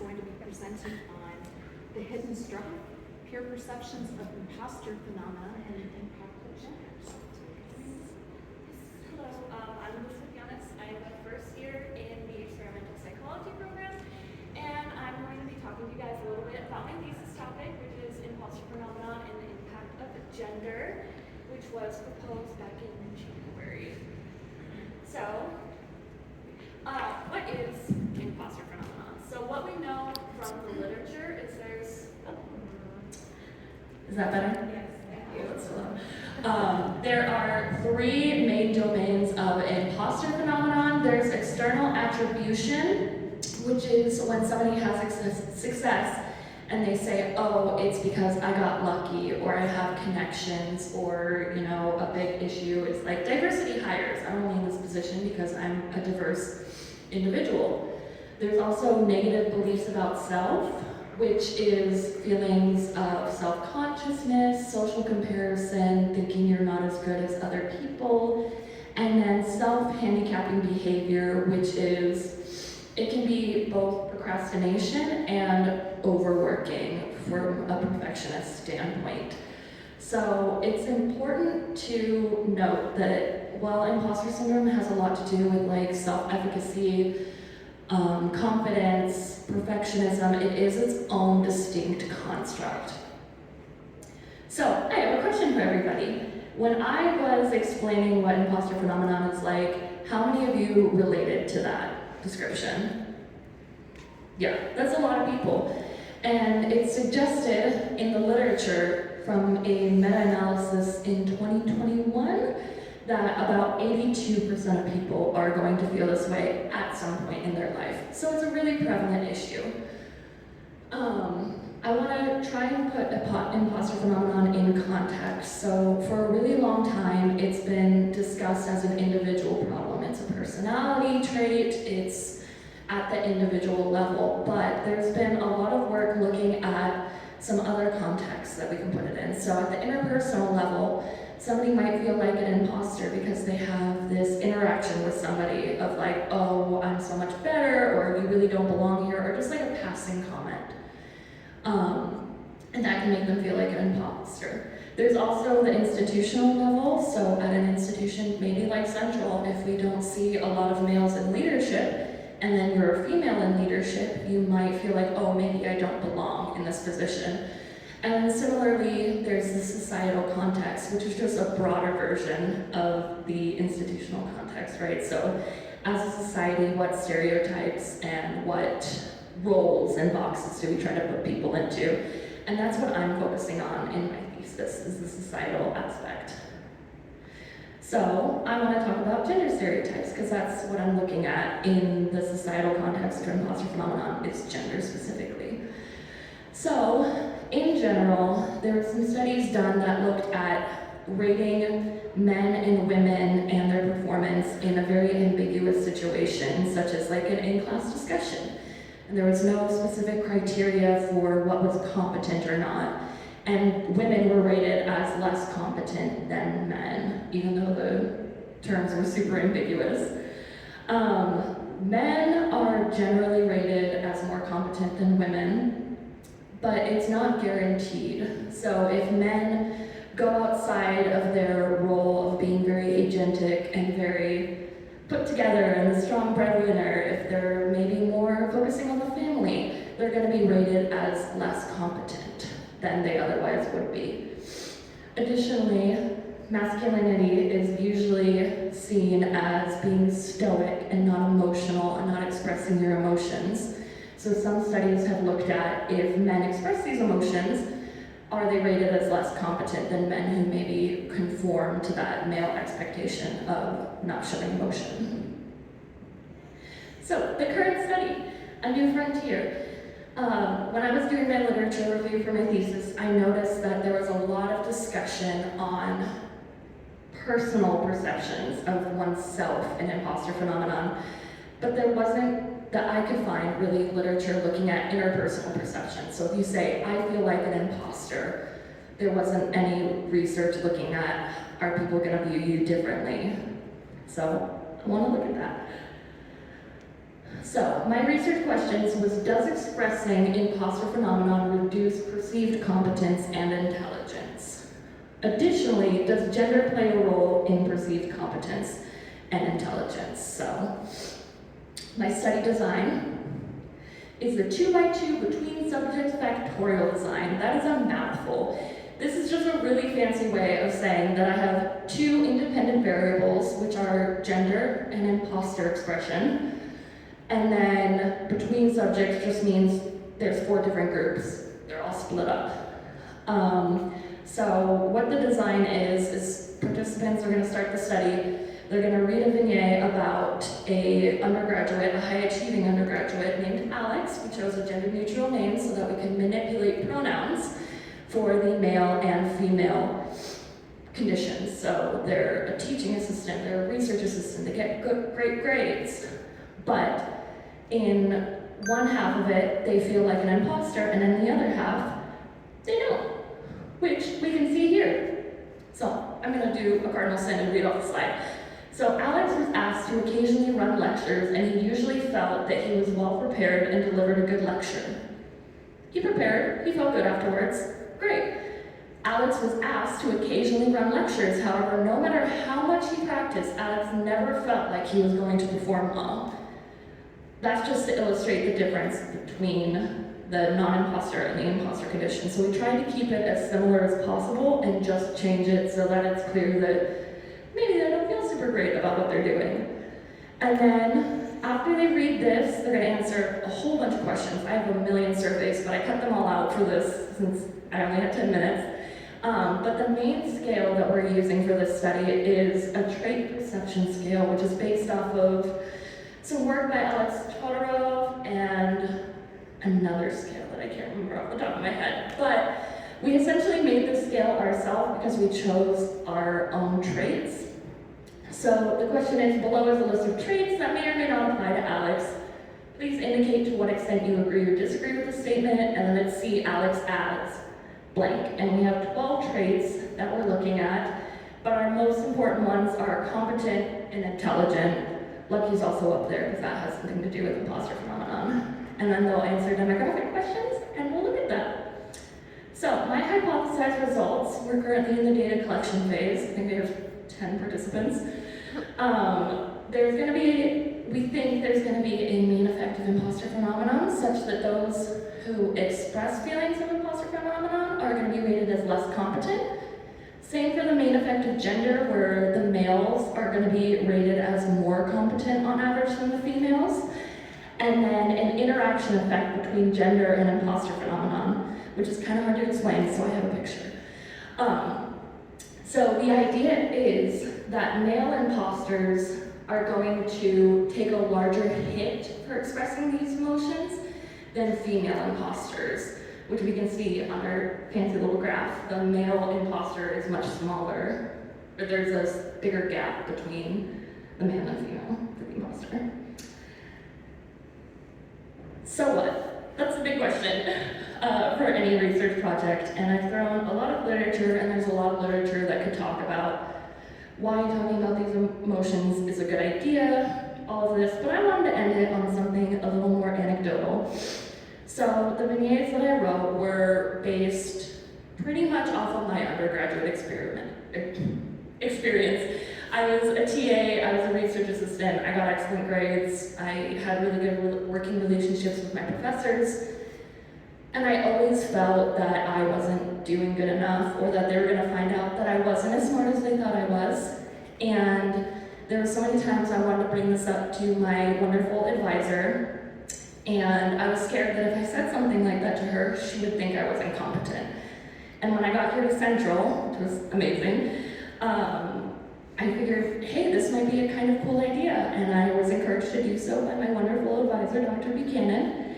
going to be presenting on the hidden struggle, peer perceptions of imposter phenomena, and the impact of gender. Hello, I'm Elizabeth Yanis. I'm a first year in the experimental psychology program, and I'm going to be talking to you guys a little bit about my thesis topic, which is imposter phenomenon and the impact of gender, which was proposed back in January. So, what is imposter phenomenon? So what we know from the literature is Is that better? yes, thank you. That's loud. There are three main domains of imposter phenomenon. There's external attribution, which is when somebody has success and they say, oh, it's because I got lucky, or I have connections, or a big issue is like diversity hires. I'm only in this position because I'm a diverse individual. There's also negative beliefs about self, which is feelings of self-consciousness, social comparison, thinking you're not as good as other people, and then self-handicapping behavior, which is, it can be both procrastination and overworking from a perfectionist standpoint. So it's important to note that while imposter syndrome has a lot to do with like self-efficacy, confidence, perfectionism, it is its own distinct construct. So I have a question for everybody. When I was explaining what imposter phenomenon is like, how many of you related to that description? Yeah, that's a lot of people. And it's suggested in the literature from a meta-analysis in 2021 that about 82% of people are going to feel this way at some point in their life. So it's a really prevalent issue. I want to try and put imposter phenomenon in context. So for a really long time, it's been discussed as an individual problem. It's a personality trait, it's at the individual level, but there's been a lot of work looking at some other contexts that we can put it in. So at the interpersonal level, somebody might feel like an imposter because they have this interaction with somebody of like, oh, I'm so much better, or you really don't belong here, or just like a passing comment. And that can make them feel like an imposter. There's also the institutional level, so at an institution, maybe like Central, if we don't see a lot of males in leadership, and then you're a female in leadership, you might feel like, oh, maybe I don't belong in this position. And similarly, there's the societal context, which is just a broader version of the institutional context, right? So as a society, what stereotypes and what roles and boxes do we try to put people into? And that's what I'm focusing on in my thesis, is the societal aspect. So I want to talk about gender stereotypes, because that's what I'm looking at in the societal context of imposter phenomenon, is gender specifically. So, in general, there were some studies done that looked at rating men and women and their performance in a very ambiguous situation, such as like an in-class discussion. And there was no specific criteria for what was competent or not. And women were rated as less competent than men, even though the terms were super ambiguous. Men are generally rated as more competent than women, but it's not guaranteed. So if men go outside of their role of being very agentic and very put together and a strong breadwinner, if they're maybe more focusing on the family, they're going to be rated as less competent than they otherwise would be. Additionally, masculinity is usually seen as being stoic and not emotional and not expressing your emotions. So some studies have looked at if men express these emotions, are they rated as less competent than men who maybe conform to that male expectation of not showing emotion? So the current study, A New Frontier. When I was doing my literature review for my thesis, I noticed that there was a lot of discussion on personal perceptions of oneself in imposter phenomenon, but there wasn't, that I could find, really literature looking at interpersonal perception. So if you say, I feel like an imposter, there wasn't any research looking at, are people going to view you differently? So I want to look at that. So, my research questions was, does expressing imposter phenomenon reduce perceived competence and intelligence? Additionally, does gender play a role in perceived competence and intelligence? So, my study design is the 2x2 between subject factorial design. That is a mouthful. This is just a really fancy way of saying that I have two independent variables, which are gender and imposter expression. And then between subjects just means there's 4 different groups. They're all split up. So what the design is participants are gonna start the study. They're gonna read a vignette about a high achieving undergraduate named Alex. We chose a gender neutral name so that we can manipulate pronouns for the male and female conditions. So they're a teaching assistant, they're a research assistant, they get great grades. But in one half of it, they feel like an imposter, and in the other half, they don't, which we can see here. So I'm gonna do a cardinal sin and read off the slide. So Alex was asked to occasionally run lectures, and he usually felt that he was well prepared and delivered a good lecture. He prepared, he felt good afterwards, great. Alex was asked to occasionally run lectures, however, no matter how much he practiced, Alex never felt like he was going to perform well. That's just to illustrate the difference between the non-imposter and the imposter condition. So we tried to keep it as similar as possible and just change it so that it's clear that maybe they don't feel super great about what they're doing. And then after they read this, they're gonna answer a whole bunch of questions. I have a million surveys, but I cut them all out for this since I only had 10 minutes. But the main scale that we're using for this study is a trait perception scale, which is based off of some work by Alex Todorov and another scale that I can't remember off the top of my head. But we essentially made this scale ourselves because we chose our own traits. So the question is, below is a list of traits that may or may not apply to Alex. Please indicate to what extent you agree or disagree with the statement, and then let's see Alex adds blank. And we have 12 traits that we're looking at, but our most important ones are competent and intelligent. Lucky's also up there because that has something to do with imposter phenomenon. And then they'll answer demographic questions, and we'll look at that. So my hypothesized results, we're currently in the data collection phase. I think we have 10 participants. We think there's going to be a main effect of imposter phenomenon such that those who express feelings of imposter phenomenon are going to be rated as less competent. Same for the main effect of gender, where the males are going to be rated as more competent on average than the females. And then an interaction effect between gender and imposter phenomenon, which is kind of hard to explain, so I have a picture. So the idea is that male imposters are going to take a larger hit for expressing these emotions than female imposters, which we can see on our fancy little graph. The male imposter is much smaller, but there's a bigger gap between the male and female for the imposter. So what? That's a big question for any research project, and I've thrown a lot of literature, and there's a lot of literature that could talk about why talking about these emotions is a good idea, all of this, but I wanted to end it on something a little more anecdotal. So the vignettes that I wrote were based pretty much off of my undergraduate experience. I was a TA, I was a research assistant, I got excellent grades, I had really good working relationships with my professors, and I always felt that I wasn't doing good enough, or that they were gonna find out that I wasn't as smart as they thought I was. And there were so many times I wanted to bring this up to my wonderful advisor, and I was scared that if I said something like that to her, she would think I was incompetent. And when I got here to Central, which was amazing, I figured, hey, this might be a kind of cool idea, and I was encouraged to do so by my wonderful advisor, Dr. Buchanan.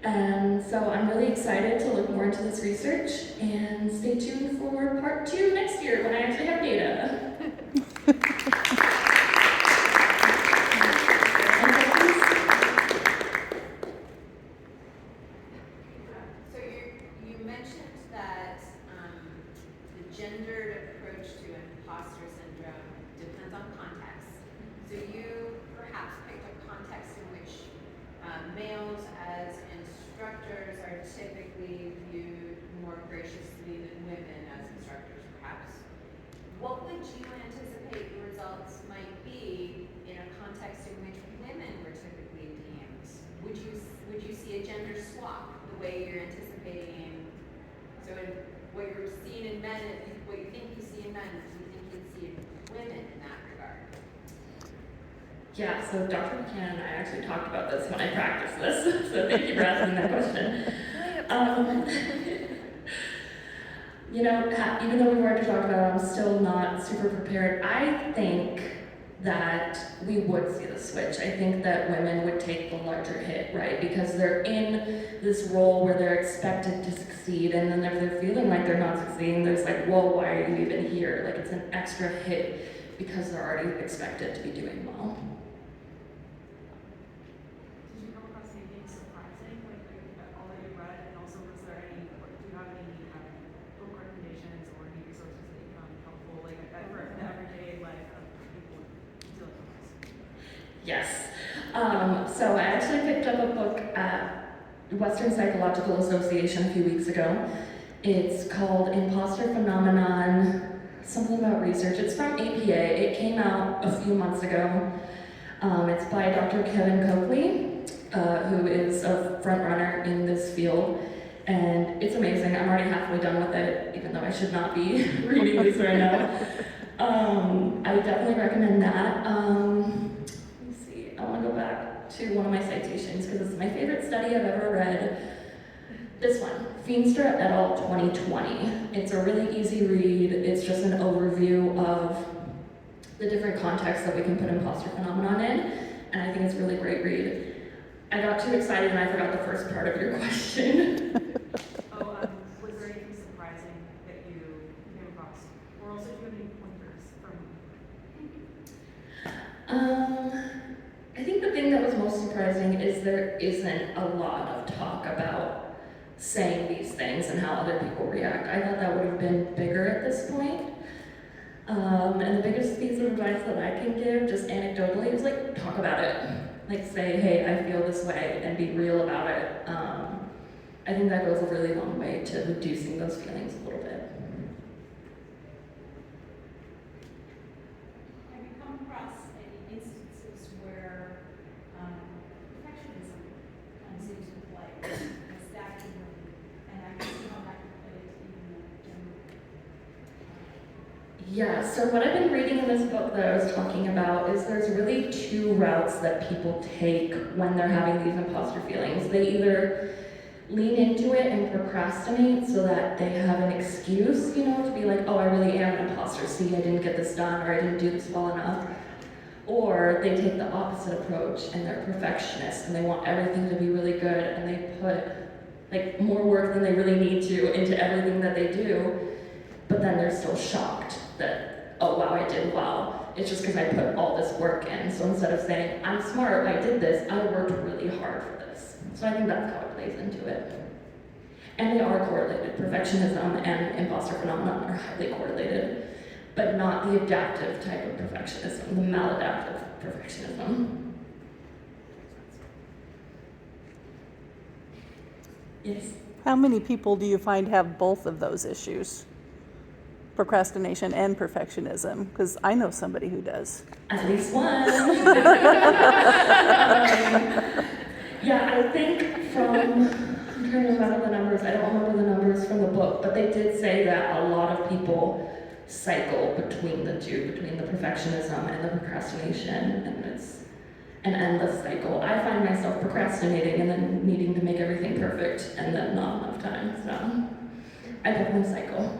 And so I'm really excited to look more into this research, and stay tuned for part 2 next year when I actually have data. So you mentioned that the gendered approach to imposter syndrome depends on context. So you perhaps picked a context in which would you anticipate the results might be in a context in which women were typically deemed? Would you see a gender swap the way you're anticipating? So in what you're seeing in men, what you think you see in men, do you think you'd see in women in that regard? Yeah, so Dr. McCann and I actually talked about this when I practiced this, so thank you for asking that question. You know, even though we've already talked about it, I'm still not super prepared. I think that we would see the switch. I think that women would take the larger hit, right? Because they're in this role where they're expected to succeed, and then if they're feeling like they're not succeeding, there's like, whoa, why are you even here? Like, it's an extra hit because they're already expected to be doing well. Did you come across anything surprising, like all that you read, and also was there any, do you have any book recommendations or any resources that you found helpful, like for the everyday life of people dealing with this? Yes. So I actually picked up a book at Western Psychological Association a few weeks ago. It's called Imposter Phenomenon, something about research. It's from APA. It came out a few months ago. It's by Dr. Kevin Coakley, who is a front runner in this field. And it's amazing. I'm already halfway done with it, even though I should not be reading these right now. I would definitely recommend that. Let me see. I want to go back to one of my citations because it's my favorite study I've ever read. This one, Feenstra et al. 2020. It's a really easy read. It's just an overview of the different contexts that we can put imposter phenomenon in, and I think it's a really great read. I got too excited and I forgot the first part of your question. Was there anything surprising that you came across? Or also do you have any pointers from? I think the thing that was most surprising is there isn't a lot of talk about saying these things and how other people react. I thought that would have been bigger at this point. And the biggest piece of advice that I can give, just anecdotally, is like, talk about it. Like, say, hey, I feel this way, and be real about it. I think that goes a really long way to reducing those feelings a little bit. Have you come across any instances where perfectionism comes into play as that can really, and I can see how that can play into even the general. Yeah, so what I've been reading in this book that I was talking about is there's really two routes that people take when they're having these imposter feelings. They either lean into it and procrastinate so that they have an excuse, you know, to be like, oh, I really am an imposter. See, I didn't get this done, or I didn't do this well enough. Or they take the opposite approach and they're perfectionists and they want everything to be really good and they put like more work than they really need to into everything that they do, but then they're still shocked that, oh wow, I did well. It's just because I put all this work in. So instead of saying, I'm smart, I did this, I worked really hard for this. So I think that's how it plays into it. And they are correlated. Perfectionism and imposter phenomenon are highly correlated, but not the adaptive type of perfectionism, the maladaptive perfectionism. Yes? How many people do you find have both of those issues? Procrastination and perfectionism? Because I know somebody who does. At least one. Yeah, I think from, I'm trying to remember the numbers, I don't remember the numbers from the book, but they did say that a lot of people cycle between the two, between the perfectionism and the procrastination, and it's an endless cycle. I find myself procrastinating and then needing to make everything perfect and then not enough time, so I definitely cycle.